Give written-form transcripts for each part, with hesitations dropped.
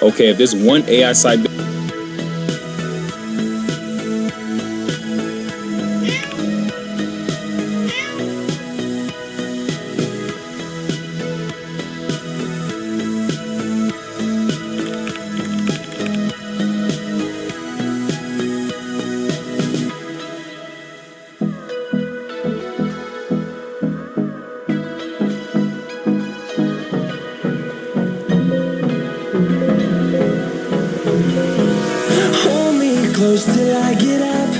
Okay, if there's one AI site. Hold me close till I get up.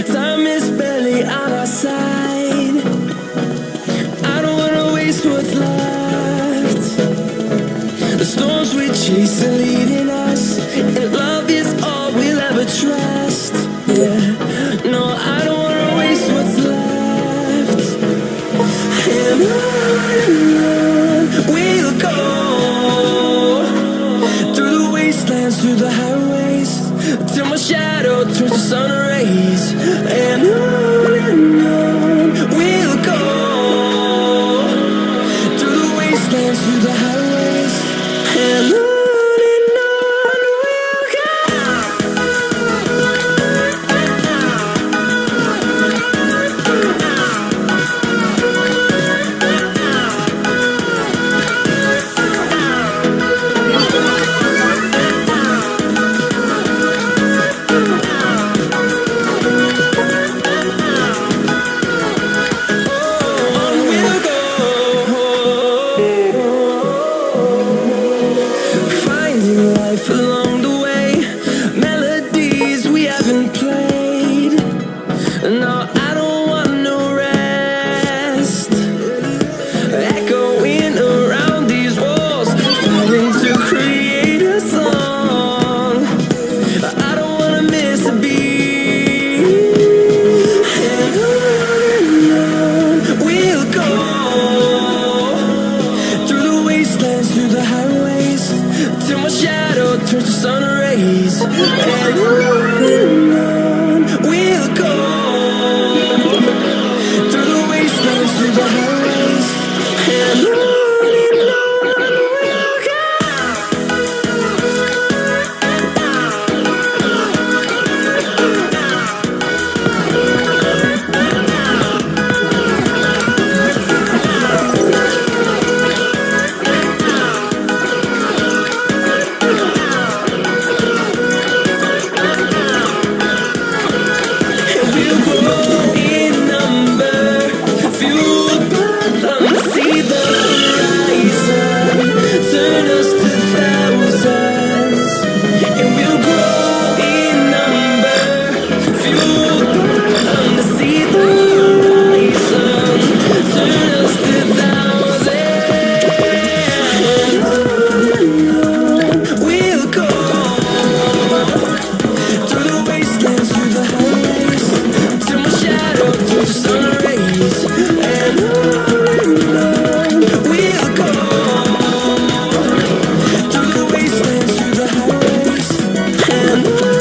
Time is barely on our side. I don't wanna waste what's left. The storms we chase are leading us, and love is all we'll ever trust. Yeah, no, I don't wanna waste what's left. And on we'll go, through the wastelands, through the highways, till my shadow turns to sun rays. And on we'll go, through the wastelands, through the highways, and on we'll go. Finding life along the way, melodies we haven't played. No, I don't want no rest. Echoing around these walls, fighting to create a song. I don't wanna miss a beat. And on we'll go, through the wastelands, through the highways, till my shadow turns to sun rays. And on we'll go, through the wastelands, through the highways, and on we'll go. We'll grow in number, fueled by them to see the horizon, turn us to thousands. And we'll grow in number, fueled by them to see the horizon, turn us to thousands. And on we'll go, through the wastelands, through the highways, till my shadow turns to sun rays. And on we'll go, through the wastelands, through the highways, and on.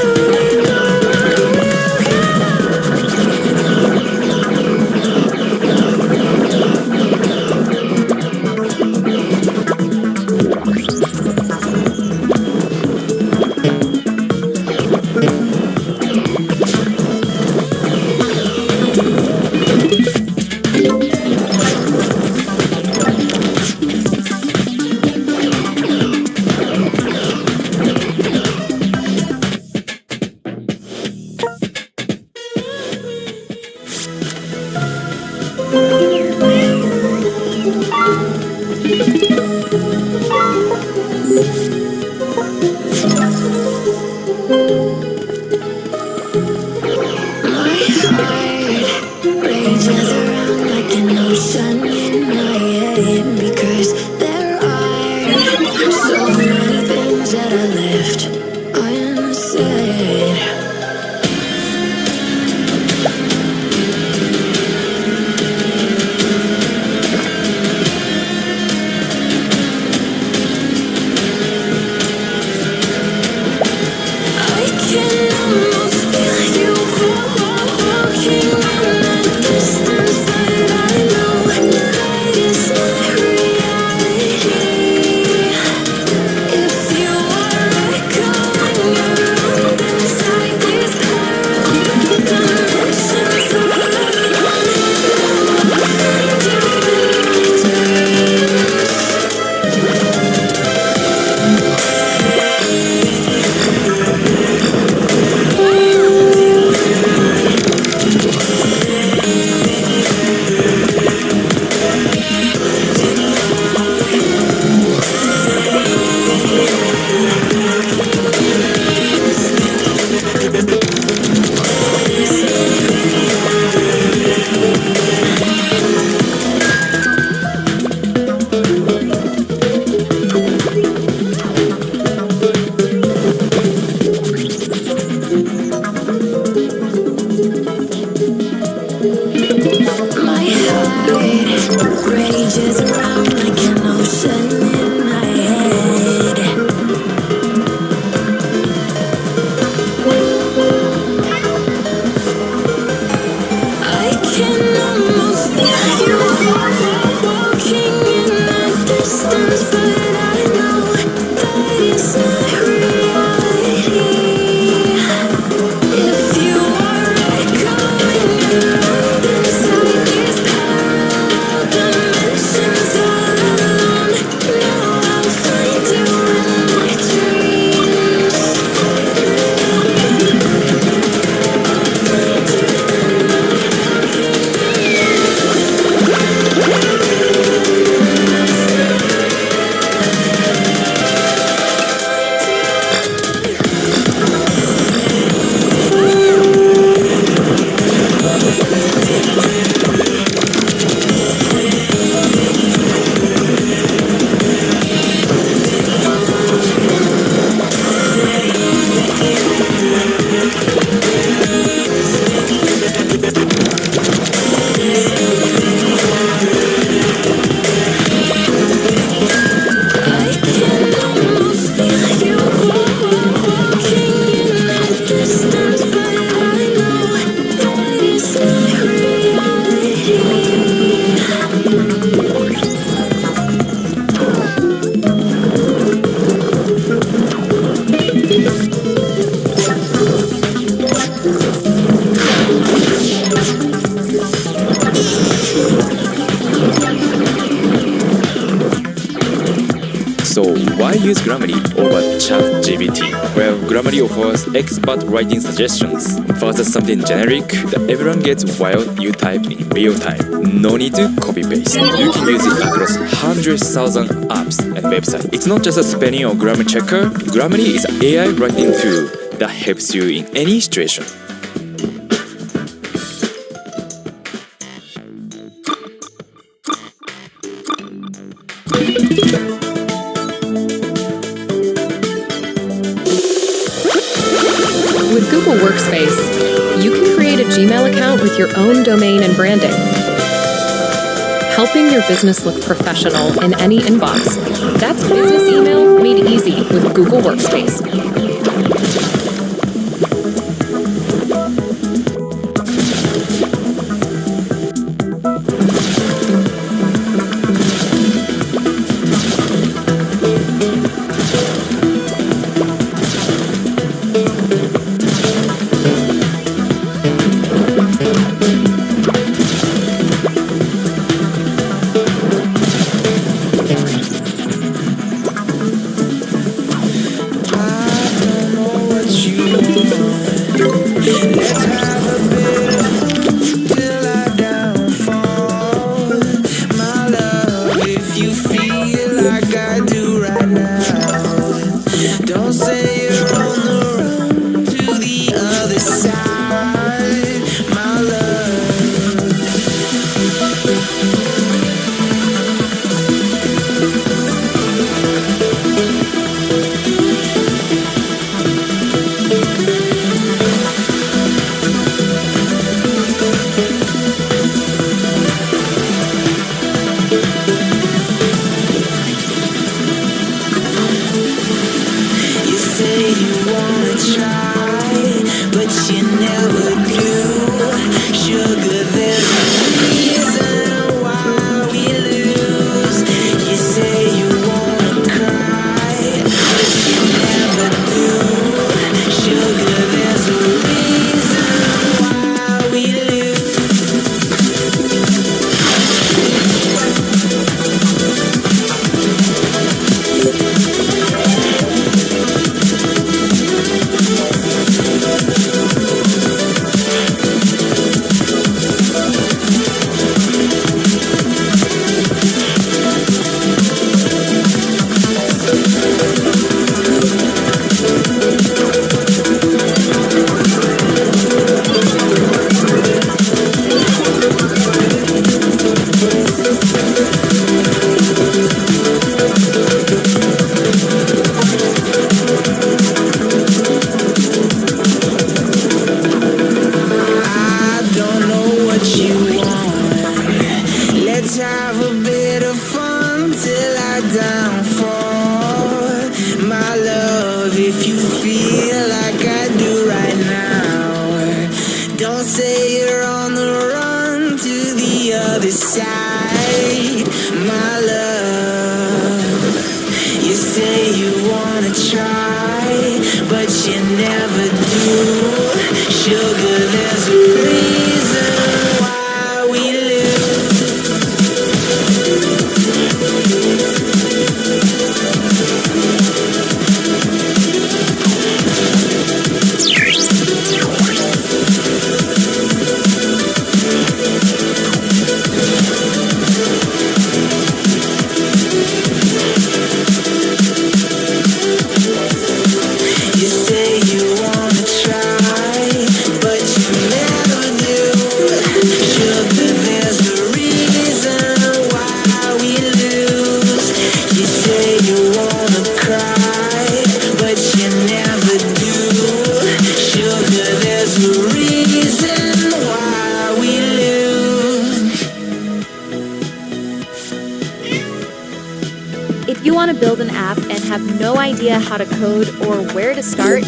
My heart rages around like an ocean in my head, because there are so many things that I left unsaid. I can almost feel you walking in the distance, but I know So why use Grammarly over ChatGPT? Well, Grammarly offers expert writing suggestions versus something generic that everyone gets while you type in real time. No need to copy paste. You can use it across 100,000 apps and websites. It's not just a spelling or grammar checker. Grammarly is an AI writing tool that helps you in any situation. With Google Workspace, you can create a Gmail account with your own domain and branding, helping your business look professional in any inbox. That's business email made easy with Google Workspace. If you want to build an app and have no idea how to code or where to start,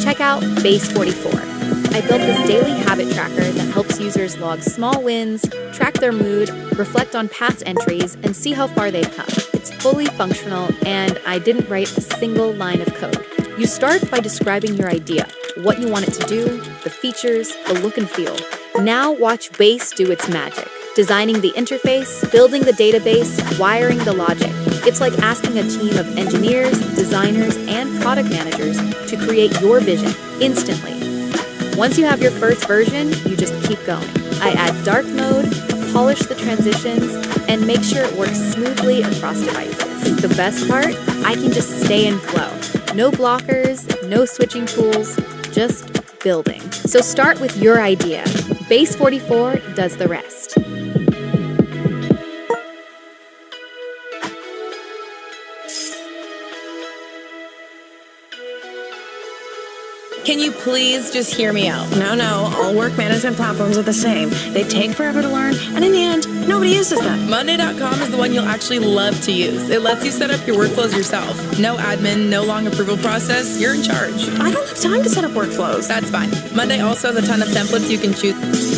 check out Base44. I built this daily habit tracker that helps users log small wins, track their mood, reflect on past entries, and see how far they've come. It's fully functional, and I didn't write a single line of code. You start by describing your idea, what you want it to do, the features, the look and feel. Now watch Base do its magic. Designing the interface, building the database, wiring the logic. It's like asking a team of engineers, designers, and product managers to create your vision instantly. Once you have your first version, you just keep going. I add dark mode, polish the transitions, and make sure it works smoothly across devices. The best part? I can just stay in flow. No blockers, no switching tools, just building. So start with your idea. Base 44 does the rest. Can you please just hear me out? No, all work management platforms are the same. They take forever to learn, and in the end, nobody uses them. Monday.com is the one you'll actually love to use. It lets you set up your workflows yourself. No admin, no long approval process. You're in charge. I don't have time to set up workflows. That's fine. Monday also has a ton of templates you can choose.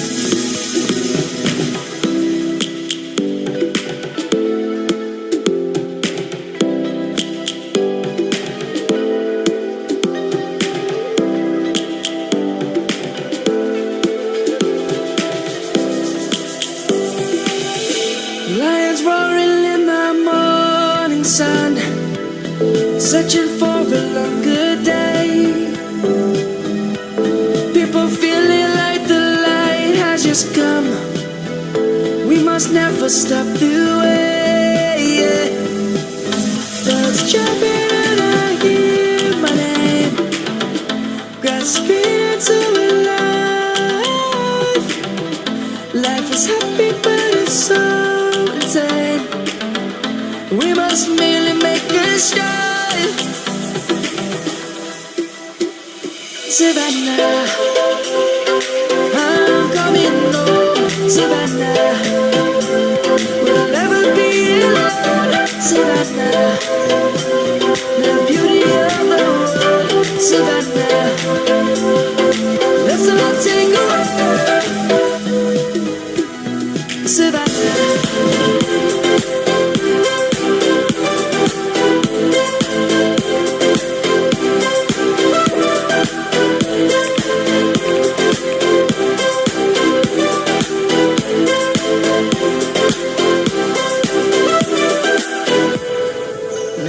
Lions roaring in the morning sun, searching for a longer day. People feeling like the light has just come. We must never stop the way. Birds jumping and I hear my name, grasping into life. Life is happy but it's so insane. We must merely make a strive. Savannah, I'm coming home. Savannah, we'll never be alone. Savannah, the beauty of the world. Savannah, let's all take a ride. Savannah.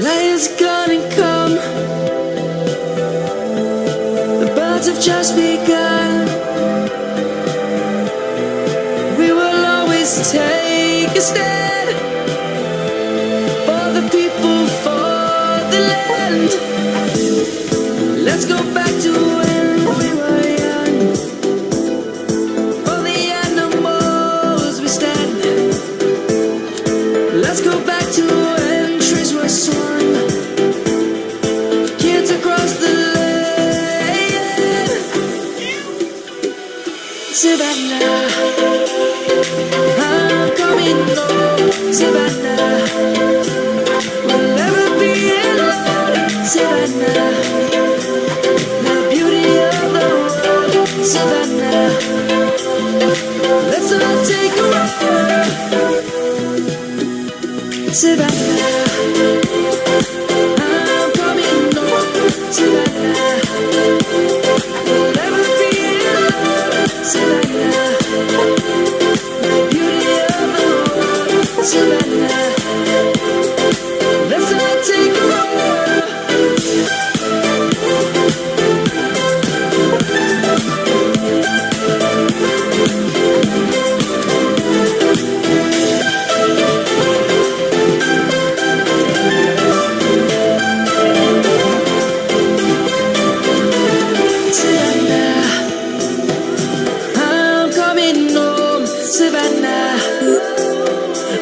Light's gonna come. The birds have just begun. We will always take a stand for the people, for the land. Let's go back to when we were young. For the animals we stand. Let's go back to when trees were swung. Kids across the land. Savannah, I'm coming home. Savannah, we'll never be alone. Savannah, the beauty of the world. Savannah, let's all take a ride. Savannah, I'm coming home. Savannah, we'll never be alone. Savannah, the beauty of the world. Savannah, let's all take a ride.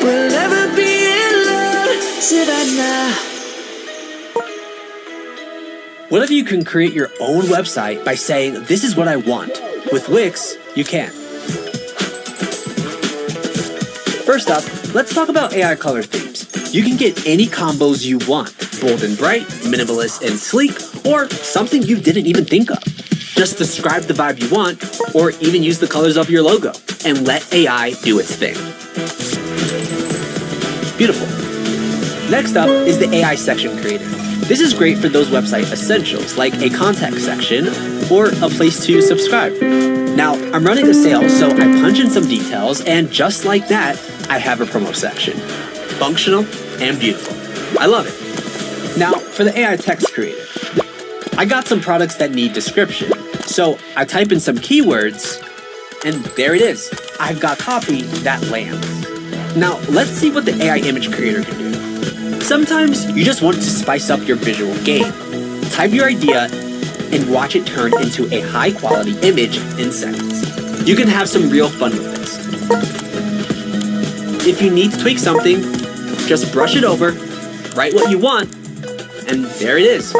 We'll never be alone, Savannah. What if you can create your own website by saying, this is what I want? With Wix, you can. First up, let's talk about AI color themes. You can get any combos you want, bold and bright, minimalist and sleek, or something you didn't even think of. Just describe the vibe you want, or even use the colors of your logo, and let AI do its thing. Beautiful. Next up is the AI section creator. This is great for those website essentials, like a contact section or a place to subscribe. Now, I'm running a sale, so I punch in some details, and just like that, I have a promo section. Functional and beautiful. I love it. Now, for the AI text creator. I got some products that need description, so I type in some keywords, and there it is. I've got copy that lands. Now, let's see what the AI image creator can do. Sometimes you just want to spice up your visual game. Type your idea and watch it turn into a high-quality image in seconds. You can have some real fun with this. If you need to tweak something, just brush it over, write what you want, and there it is.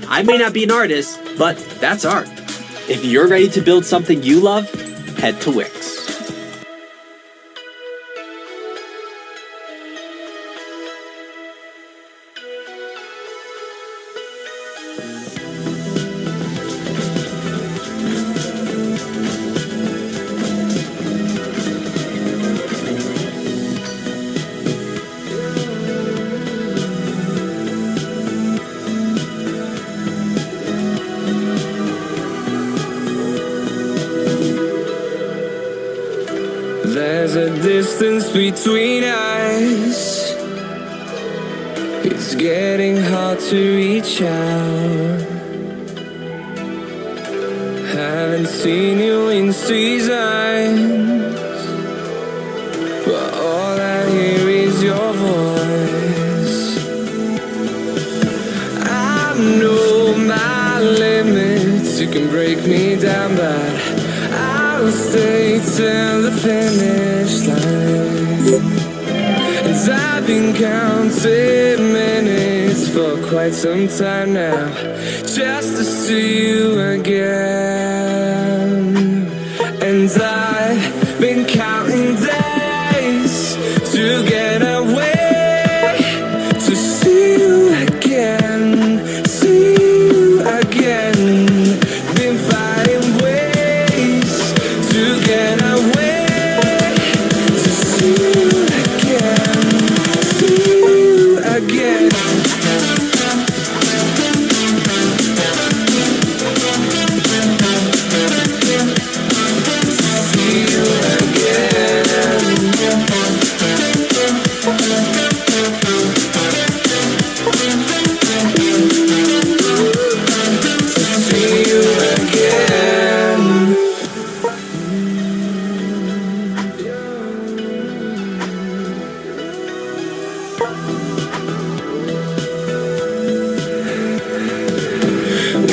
I may not be an artist, but that's art. If you're ready to build something you love, head to Wix. There's a distance between us. It's getting hard to reach out. Haven't seen you in seasons, but all I hear is your voice. I know my limits. You can break me down, but I'll stay till the finish line. And I've been counting minutes for quite some time now, just to see you again. And I've been counting days to get away, to see you again, see you again. Been fighting ways to get away, to see you again, see you again. See you again. See you again.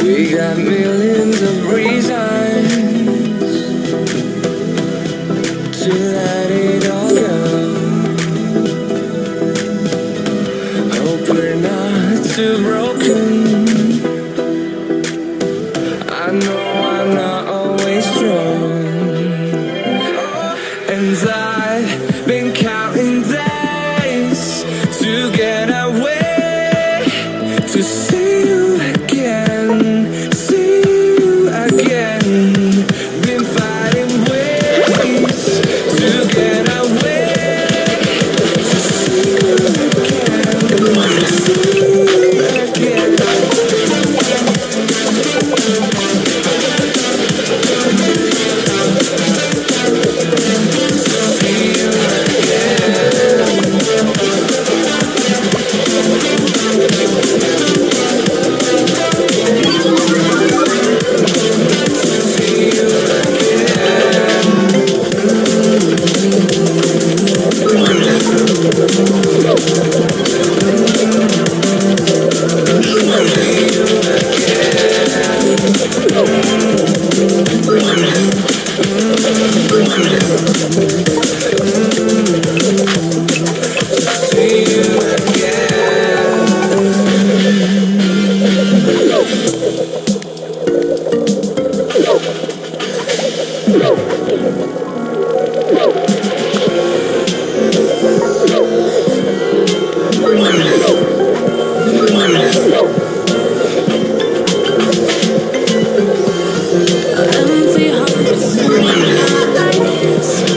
We got millions of reasons to let it all go. Hope we're not too broken. I know I'm not always strong, and I've been counting days to get away, to see you again, see you again. Been fighting ways to get away, to see you again, see you again. See you Empty hearts, eyes.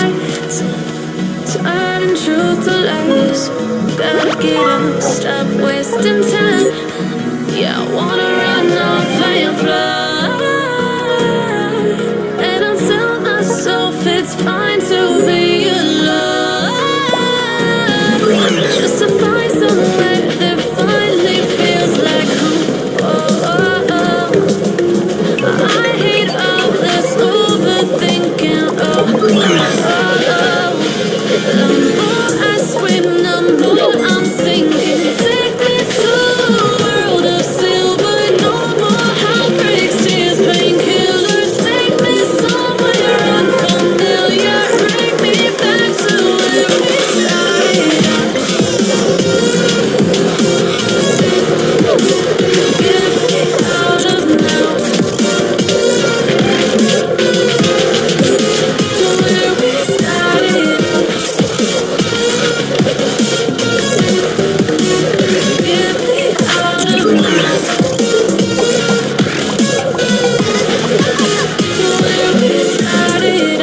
lights, turning truth to lies. Gotta get up, stop wasting time. Yeah, I wanna run off and fly. And I'll tell myself it's fine to be alive. Just to find somewhere that finally feels like home. Oh, oh, oh. I hate all this overthinking. Oh, oh, oh. The more I swim, the more I'm sinking. Take me to a world of silver. No more heartbreaks, tears, painkillers. Take me somewhere unfamiliar. Bring me back to where we started. Get me out of now. To where we started. Get me out of now. To where we started.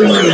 Wow.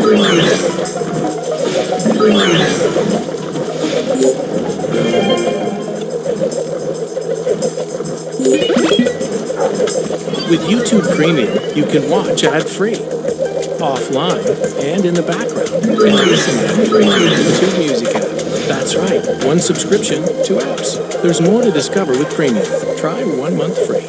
With YouTube Premium, you can watch ad-free, offline, and in the background, and listen ad-free to the YouTube Music app. That's right, one subscription, 2 apps. There's more to discover with Premium. Try 1 month free.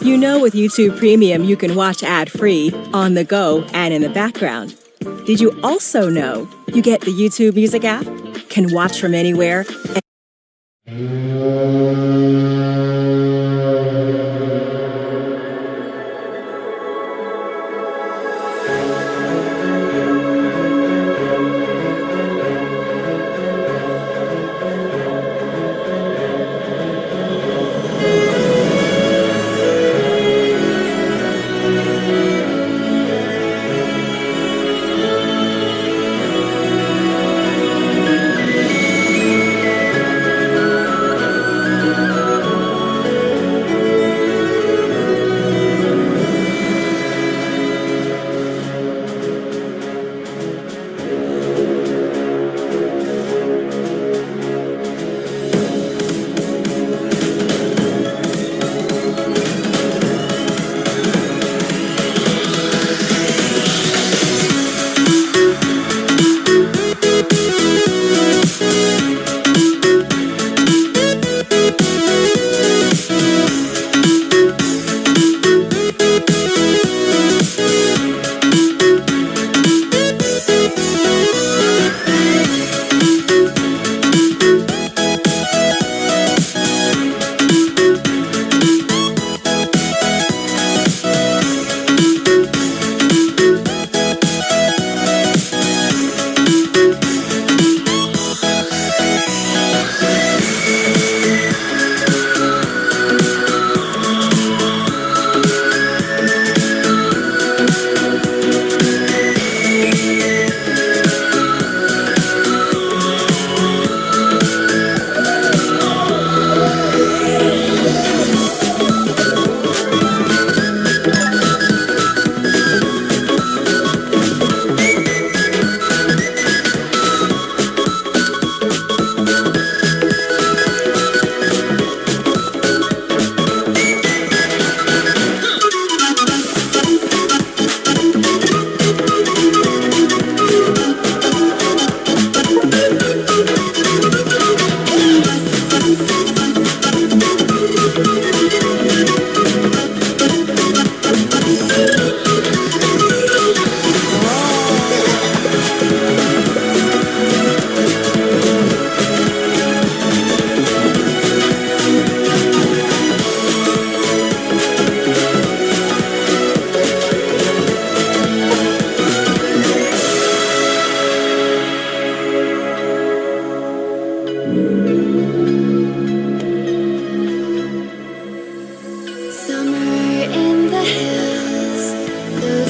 You know, with YouTube Premium, you can watch ad-free, on the go, and in the background. Did you also know you get the YouTube Music app, can watch from anywhere,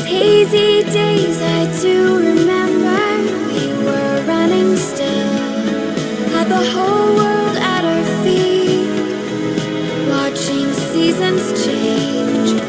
hazy days I do remember. We were running still, had the whole world at our feet, watching seasons change,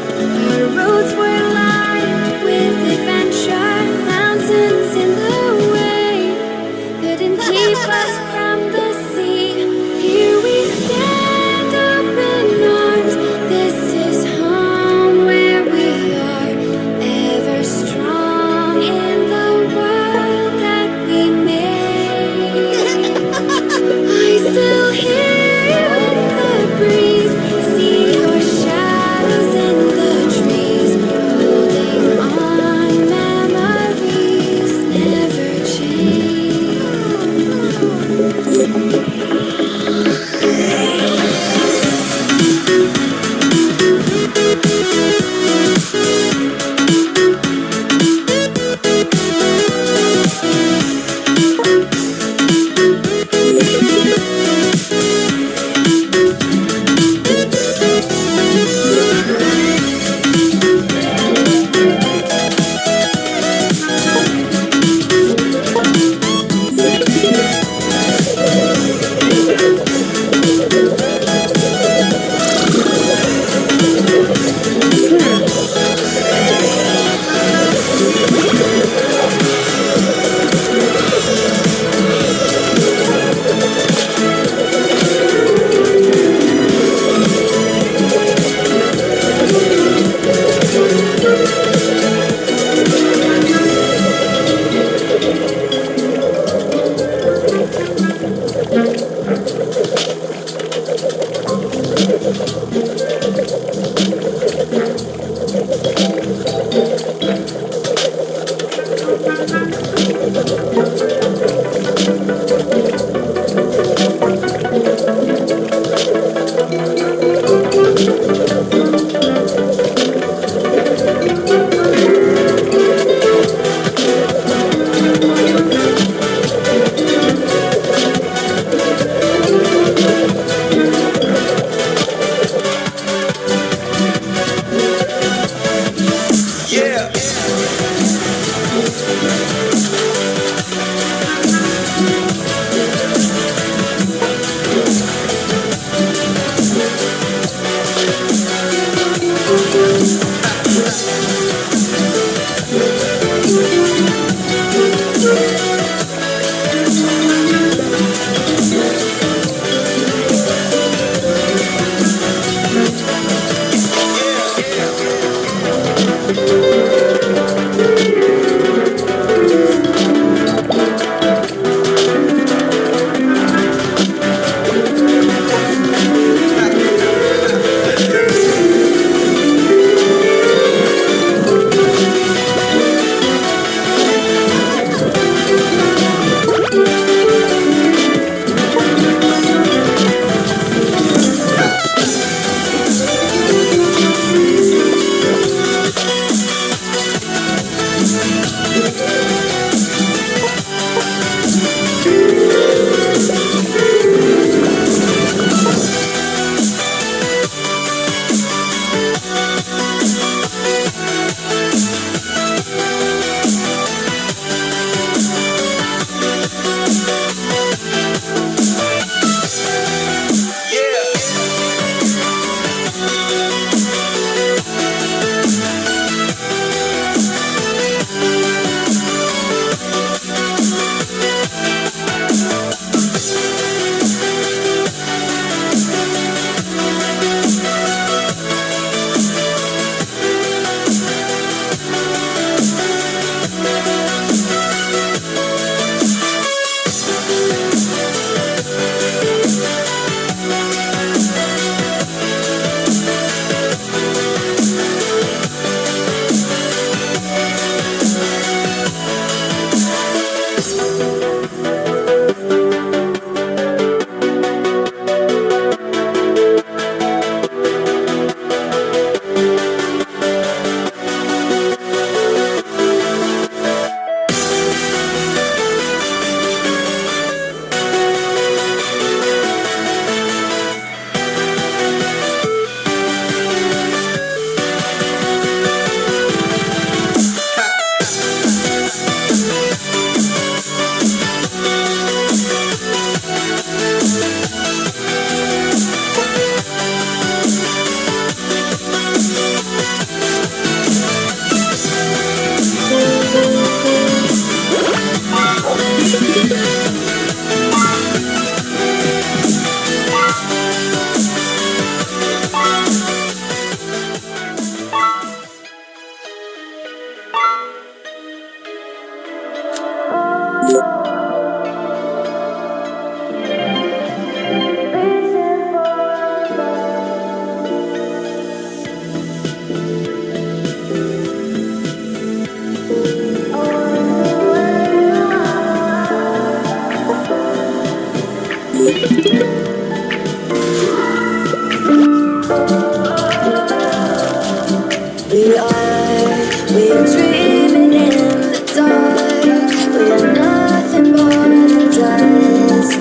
We're dreaming in the dark. We're nothing more than dust.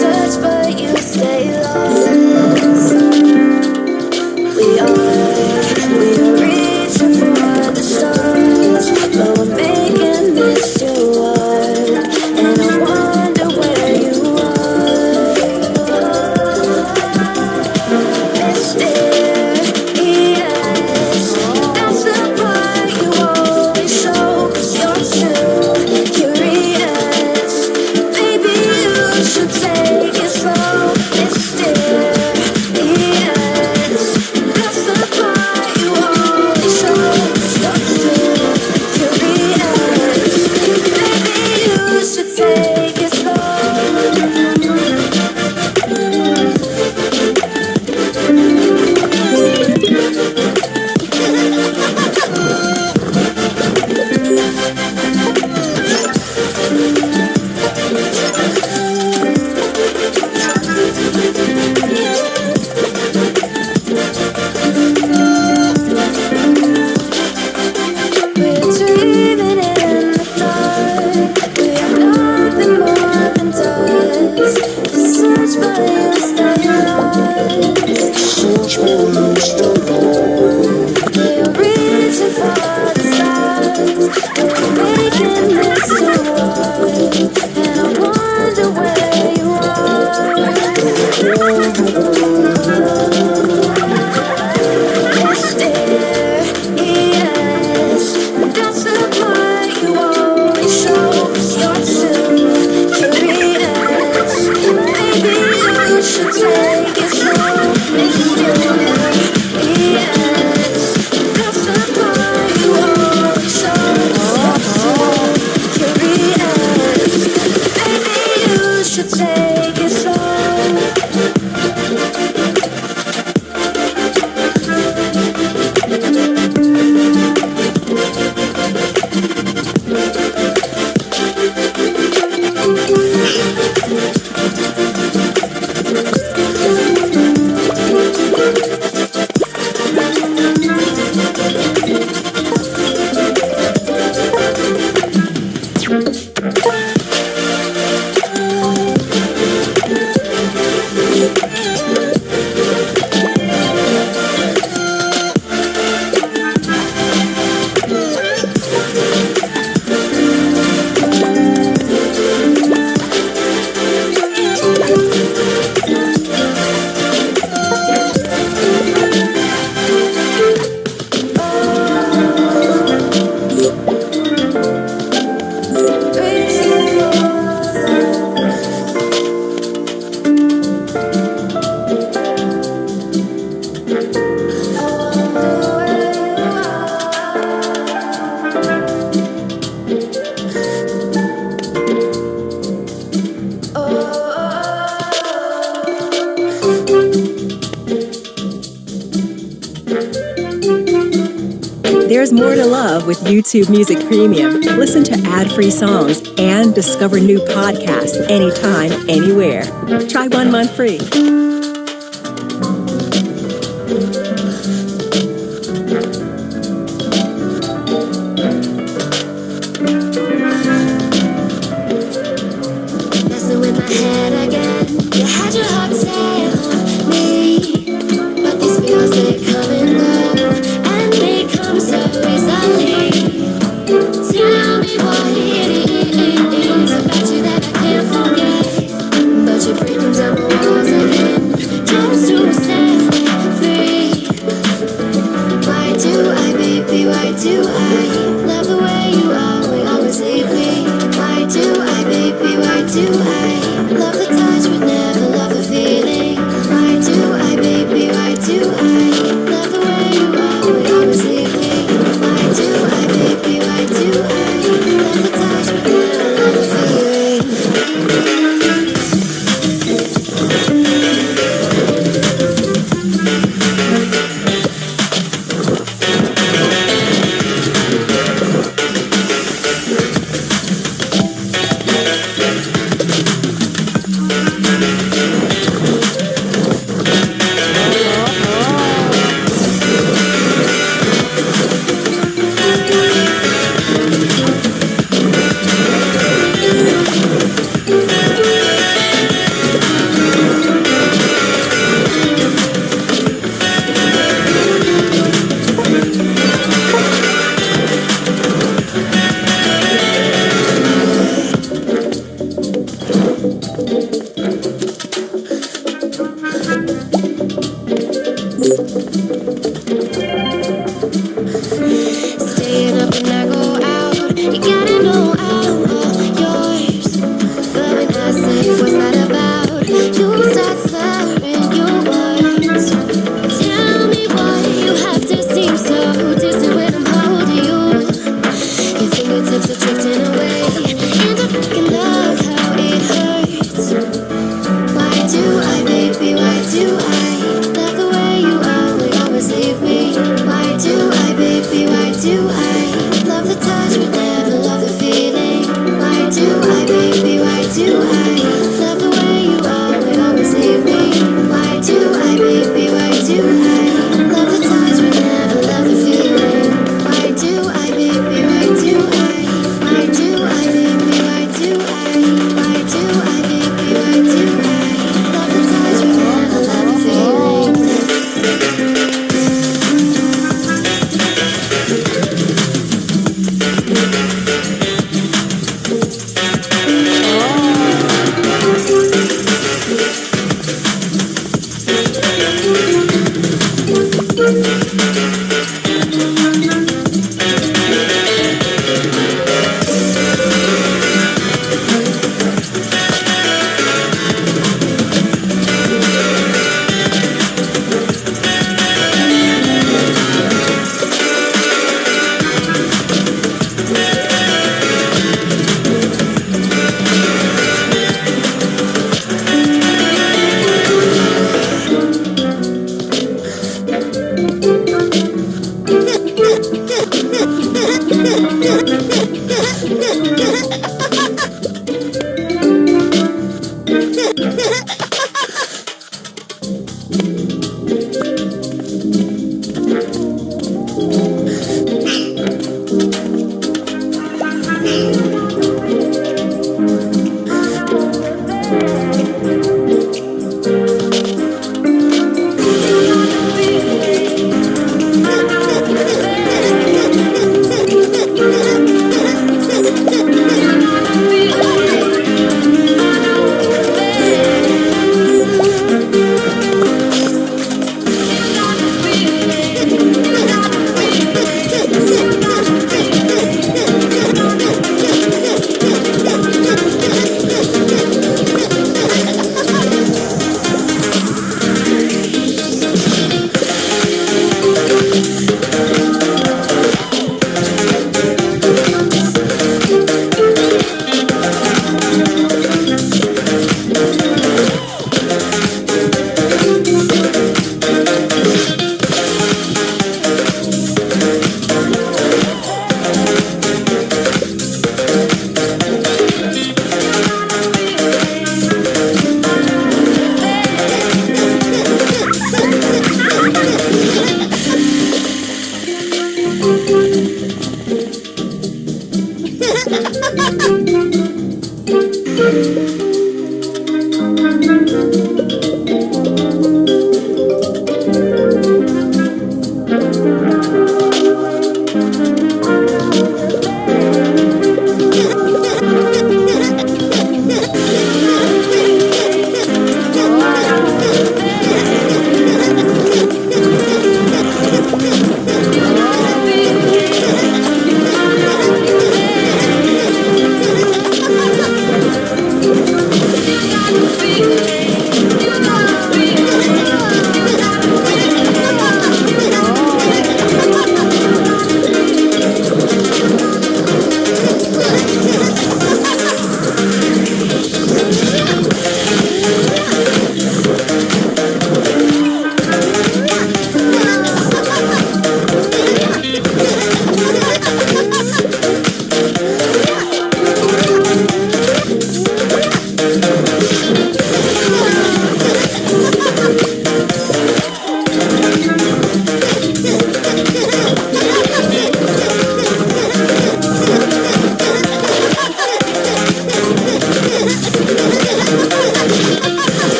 Search but you stay lost. We're reaching for the stars, but we're making this too hard. And I wonder where you are. Mysterious. That's There's more to love with YouTube Music Premium. Listen to ad-free songs and discover new podcasts anytime, anywhere. Try 1 month free. Messing with my head again. You had your heart set on me, but these feels they come and go, and they come so easily. Tell me what it is about you that I can't forget, but you're breaking down the walls again, just to set me free. Why do I, baby? Why do I love the way you always leave me? Why do I, baby? Why do I love the touch but never love the feeling? Why do I, baby? Why do I love the way you always leave me? Why do I, baby? Why do I love the touch but never love the feeling?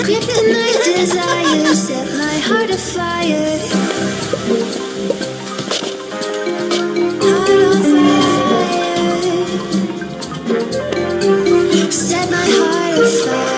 Kryptonite desire set my heart afire. Heart on fire. Set my heart afire.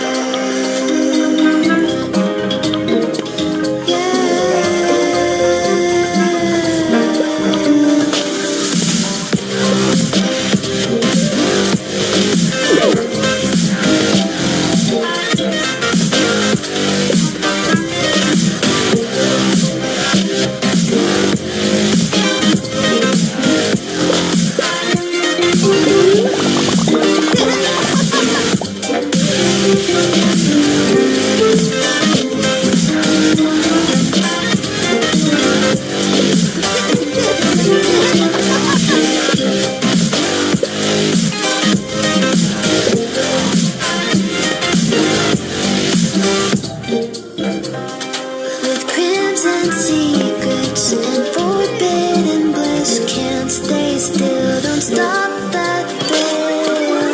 With crimson secrets and forbidden bliss, can't stay still, don't stop that thrill.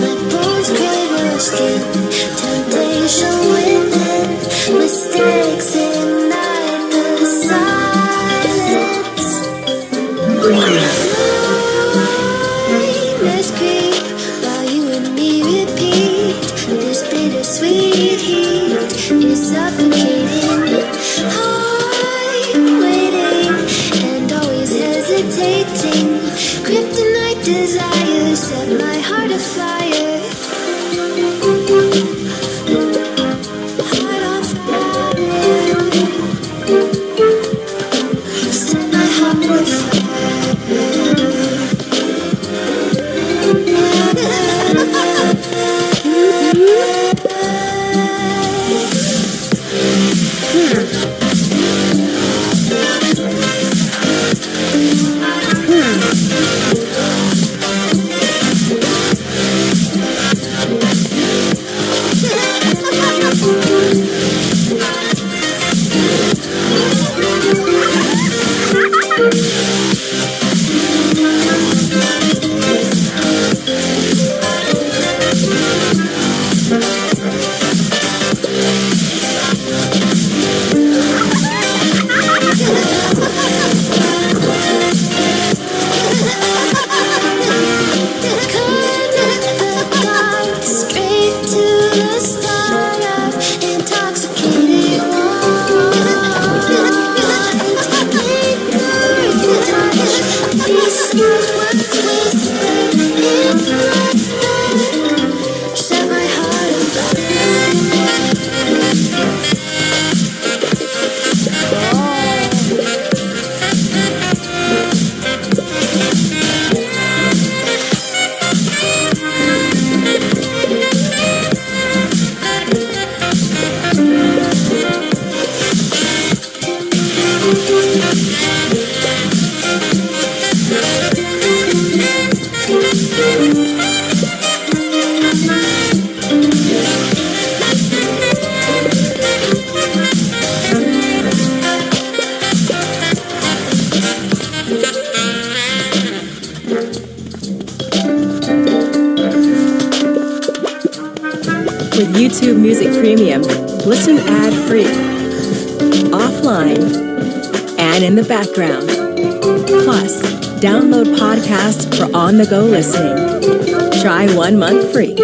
My bones crave your skin, temptation within, mistakes ignite the silence. Nightmares creep while you and me repeat. This bittersweet heat is suffocating. With YouTube Music Premium, listen ad-free, offline, and in the background. Plus, download podcasts for on-the-go listening. Try 1 month free.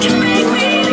Can make me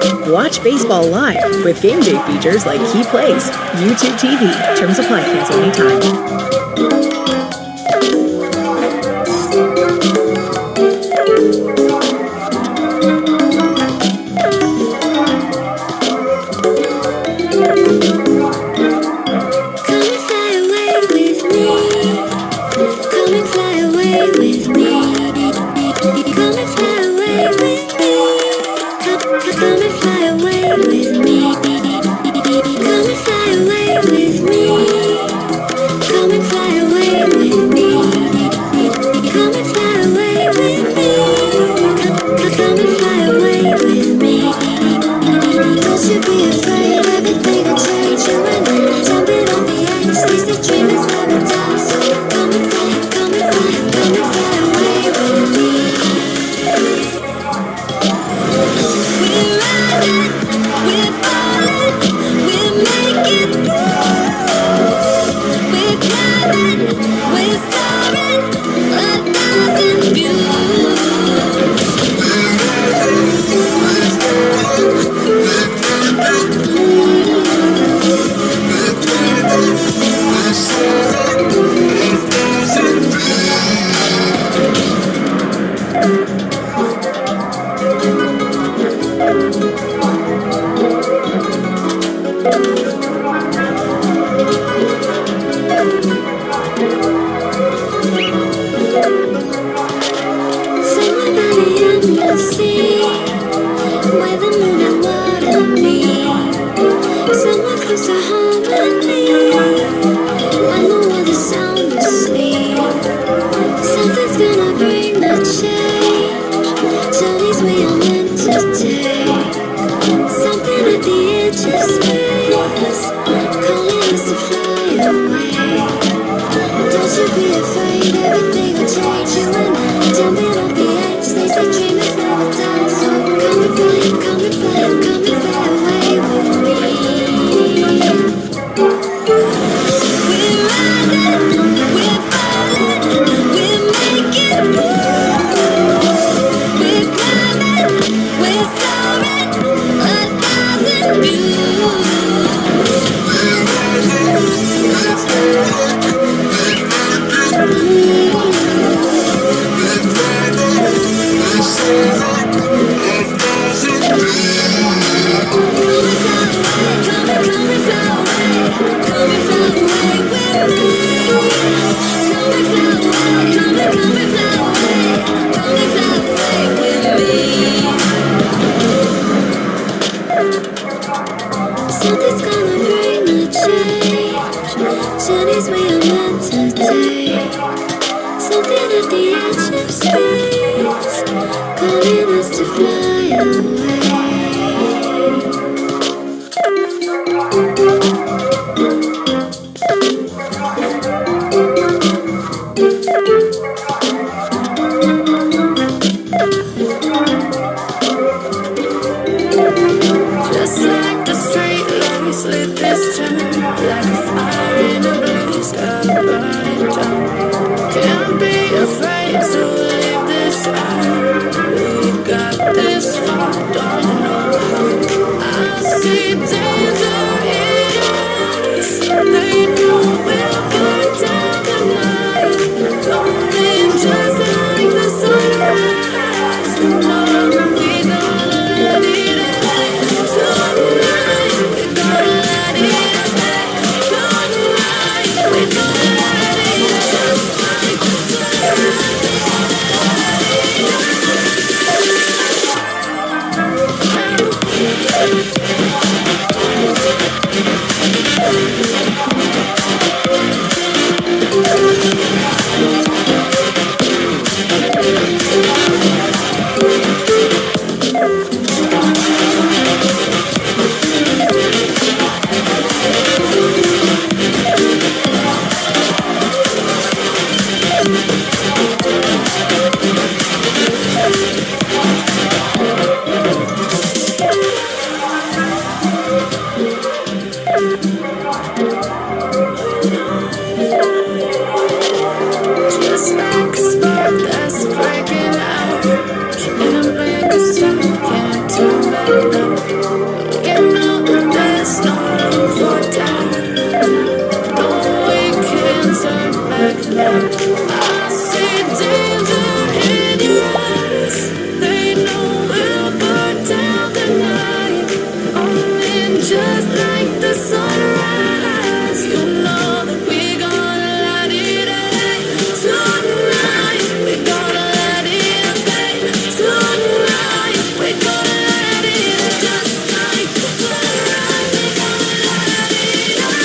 Watch baseball live with game day features like Key Plays, YouTube TV. Terms apply. Cancel anytime. You know that there's no room for doubt. No, we can't turn back now. I see danger in your eyes. They know we'll burn down the night. Only just like the sunrise. You know that we're gonna light it up tonight. We're gonna light it up tonight. We're gonna light it up just like the sunrise. We're gonna light it up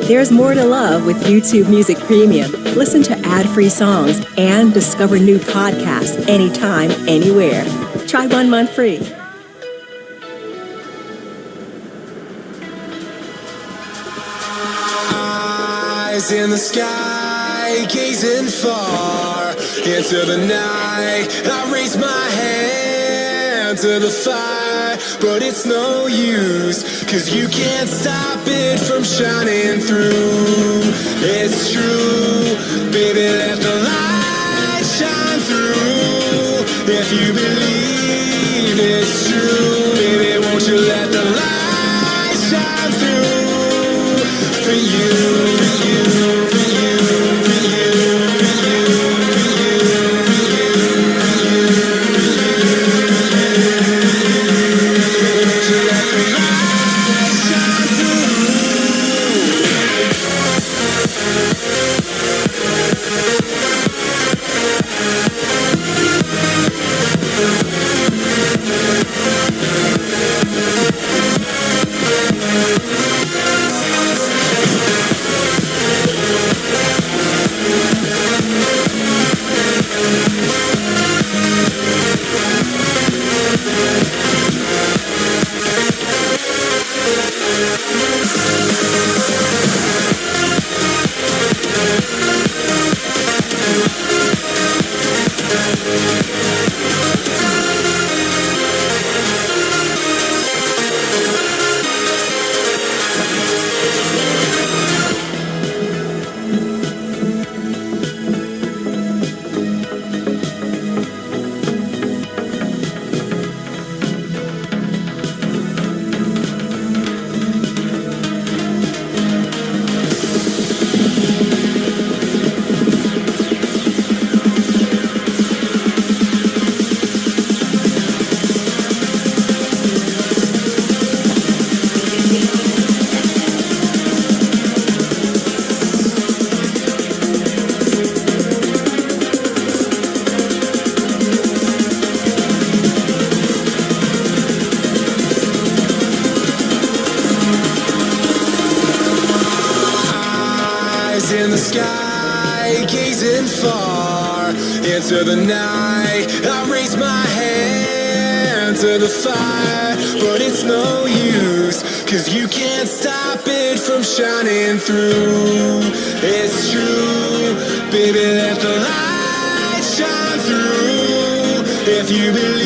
There's more to love with YouTube Music Premium. Listen to ad-free songs and discover new podcasts anytime, anywhere. Try 1 month free. Eyes in the sky, gazing far into the night. I raise my hand to the fire, but it's no use, 'cause you can't stop it from shining through. It's true, baby, let the light shine through. If you believe it's true, baby, won't you let the light shine through for you, for you, for you, for you, for you, for you, for you, won't you let the light shine through? In the sky, gazing far into the night. I raise my hand to the fire, but it's no use, 'cause you can't stop it from shining through. It's true, baby, let the light shine through. If you believe